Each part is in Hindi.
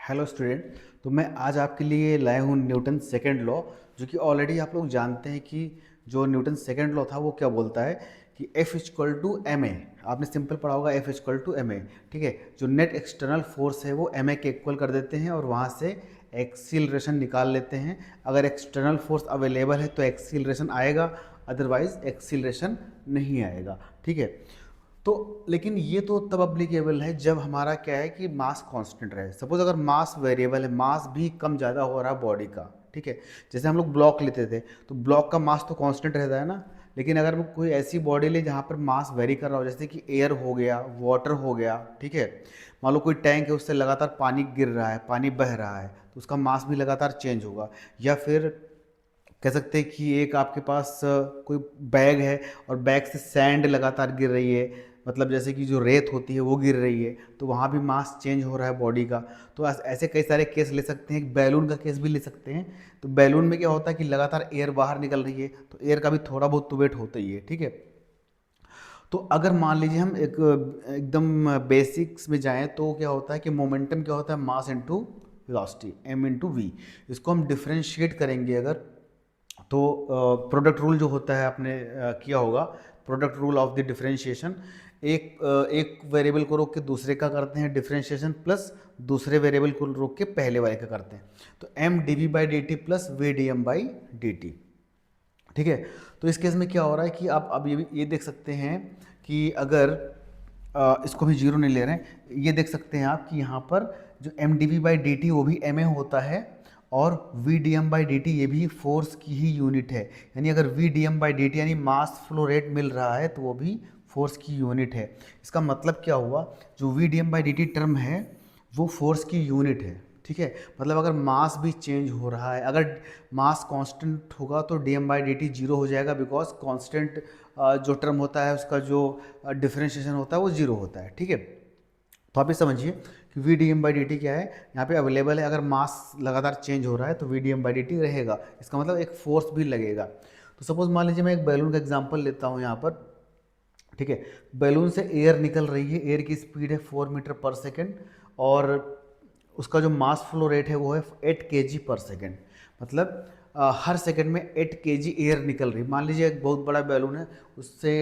Hello student. तो मैं आज आपके लिए लाया हूँ न्यूटन सेकंड लॉ, जो कि ऑलरेडी आप लोग जानते हैं कि जो न्यूटन सेकंड लॉ था वो क्या बोलता है कि F equal to M A. आपने सिंपल पढ़ा होगा F equal to M A. ठीक है, जो नेट एक्सटर्नल फोर्स है वो एम ए के इक्वल कर देते हैं और वहाँ से एक्सीलरेशन निकाल लेते हैं। अगर एक्सटर्नल फोर्स अवेलेबल है तो एक्सीलरेशन आएगा, अदरवाइज एक्सीलरेशन नहीं आएगा। ठीक है, तो लेकिन ये तो तब अप्लीकेबल है जब हमारा क्या है कि मास कांस्टेंट रहे। सपोज अगर मास वेरिएबल है, मास भी कम ज़्यादा हो रहा है बॉडी का, ठीक है, जैसे हम लोग ब्लॉक लेते थे तो ब्लॉक का मास तो कांस्टेंट रहता है ना। लेकिन अगर वो कोई ऐसी बॉडी ले जहाँ पर मास वेरी कर रहा हो, जैसे कि एयर हो गया, वाटर हो गया, ठीक है, मान लो कोई टैंक है उससे लगातार पानी गिर रहा है, पानी बह रहा है, तो उसका मास भी लगातार चेंज होगा। या फिर कह सकते हैं कि एक आपके पास कोई बैग है और बैग से सैंड लगातार गिर रही है, मतलब जैसे कि जो रेत होती है वो गिर रही है, तो वहाँ भी मास चेंज हो रहा है बॉडी का। तो ऐसे कई सारे केस ले सकते हैं। बैलून का केस भी ले सकते हैं। तो बैलून में क्या होता है कि लगातार एयर बाहर निकल रही है, तो एयर का भी थोड़ा बहुत तो वेट होता ही है। ठीक है, तो अगर मान लीजिए हम एक एकदम बेसिक्स में जाएं तो क्या होता है कि मोमेंटम क्या होता है, mass into velocity, M into V. इसको हम डिफ्रेंशिएट करेंगे अगर, तो प्रोडक्ट रूल जो होता है आपने किया होगा, product rule of the differentiation. एक वेरिएबल को रोक के दूसरे का करते हैं डिफरेंशिएशन, प्लस दूसरे वेरिएबल को रोक के पहले वाले का करते हैं। तो M D V by D T plus V D M by D T. ठीक है, तो इस केस में क्या हो रहा है कि आप अब ये देख सकते हैं कि अगर इसको भी जीरो नहीं ले रहे हैं, ये देख सकते हैं आप कि यहाँ पर जो M D V by D T वो भी एम ए होता है, और V D M by D T ये भी फोर्स की ही यूनिट है। यानी अगर V D M by D T यानी मास फ्लो रेट मिल रहा है तो वो भी फोर्स की यूनिट है। इसका मतलब क्या हुआ, जो V D M by D T term है वो फोर्स की यूनिट है। ठीक है, मतलब अगर मास भी चेंज हो रहा है, अगर मास कांस्टेंट होगा तो D M by D T zero हो जाएगा, बिकॉज कांस्टेंट जो टर्म होता है उसका जो डिफरेंशिएशन होता है वो जीरो होता है। ठीक है, तो आप ये समझिए कि V D M by D T क्या है, यहाँ पे अवेलेबल है। अगर मास लगातार चेंज हो रहा है तो V D M by D T रहेगा, इसका मतलब एक फोर्स भी लगेगा। तो सपोज मान लीजिए मैं एक बैलून का एग्जांपल लेता हूँ यहाँ पर। ठीक है, बैलून से एयर निकल रही है, एयर की स्पीड है 4 मीटर पर सेकेंड, और उसका जो मास फ्लो रेट है वो है 8 kg पर सेकेंड। मतलब हर सेकंड में 8 kg एयर निकल रही है। मान लीजिए एक बहुत बड़ा बैलून है, उससे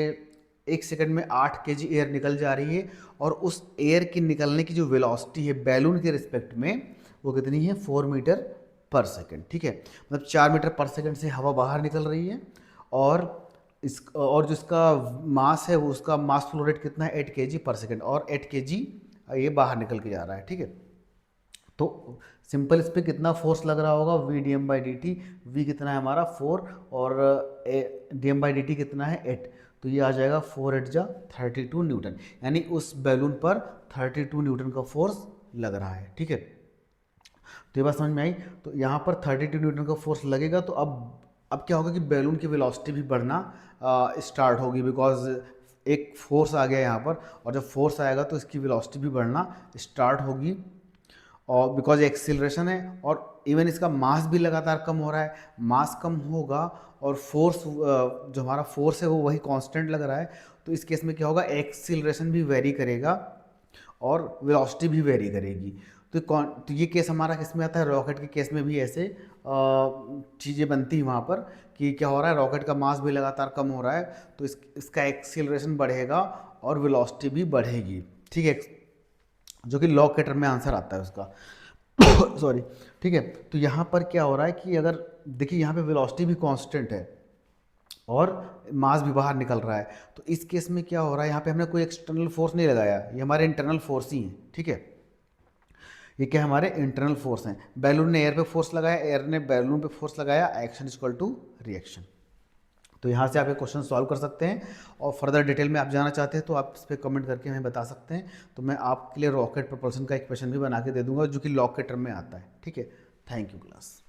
एक सेकंड में 8 kg एयर निकल जा रही है, और उस एयर की निकलने की जो वेलोसिटी है बैलून के रिस्पेक्ट में वो कितनी है, 4 मीटर पर सेकेंड। ठीक है, मतलब 4 मीटर पर सेकेंड से हवा बाहर निकल रही है, और और जो इसका मास है वो, उसका मास फ्लो रेट कितना है, 8 kg पर सेकेंड, और 8 kg ये बाहर निकल के जा रहा है। ठीक है, तो सिंपल इस पे कितना फोर्स लग रहा होगा, V D M by D T. V कितना है हमारा 4, और D M by D T कितना है 8। तो ये आ जाएगा 4 8 जा 32 न्यूटन, यानी उस बैलून पर 32 न्यूटन का फोर्स लग रहा है। ठीक है, तो ये बात समझ में आई। तो यहाँ पर 32 न्यूटन का फोर्स लगेगा, तो अब क्या होगा कि बैलून की वेलोसिटी भी बढ़ना स्टार्ट होगी, बिकॉज एक फोर्स आ गया यहाँ पर, और जब फोर्स आएगा तो इसकी वेलोसिटी भी बढ़ना स्टार्ट होगी, और बिकॉज एक्सीलरेशन है, और इवन इसका मास भी लगातार कम हो रहा है। मास कम होगा और फोर्स, जो हमारा फोर्स है वो वही कांस्टेंट लग रहा है, तो इस केस में क्या होगा, एक्सीलरेशन भी वेरी करेगा और वेलोसिटी भी वेरी करेगी। तो ये केस हमारा किस में आता है, रॉकेट के केस में भी ऐसे चीज़ें बनती हैं वहाँ पर, कि क्या हो रहा है, रॉकेट का मास भी लगातार कम हो रहा है, तो इसका एक्सीलरेशन बढ़ेगा और वेलोसिटी भी बढ़ेगी। ठीक है, जो कि लॉग के टर्म में आंसर आता है उसका। सॉरी। ठीक है, तो यहाँ पर क्या हो रहा है कि अगर देखिए यहाँ पे वेलोसिटी भी कांस्टेंट है और मास भी बाहर निकल रहा है, तो इस केस में क्या हो रहा है, यहाँ पे हमने कोई एक्सटर्नल फोर्स नहीं लगाया, ये हमारे इंटरनल फोर्स ही हैं। ठीक है, ये क्या हमारे इंटरनल फोर्स हैं। बैलून ने एयर पे फोर्स लगाया, एयर ने बैलून पे फोर्स लगाया, action is equal to reaction. तो यहाँ से आप ये क्वेश्चन सॉल्व कर सकते हैं, और फर्दर डिटेल में आप जाना चाहते हैं तो आप इस पर कमेंट करके हमें बता सकते हैं, तो मैं आपके लिए रॉकेट प्रोपल्शन का एक क्वेश्चन भी बना के दे दूंगा जो कि लॉग के टर्म में आता है। ठीक है, थैंक यू क्लास।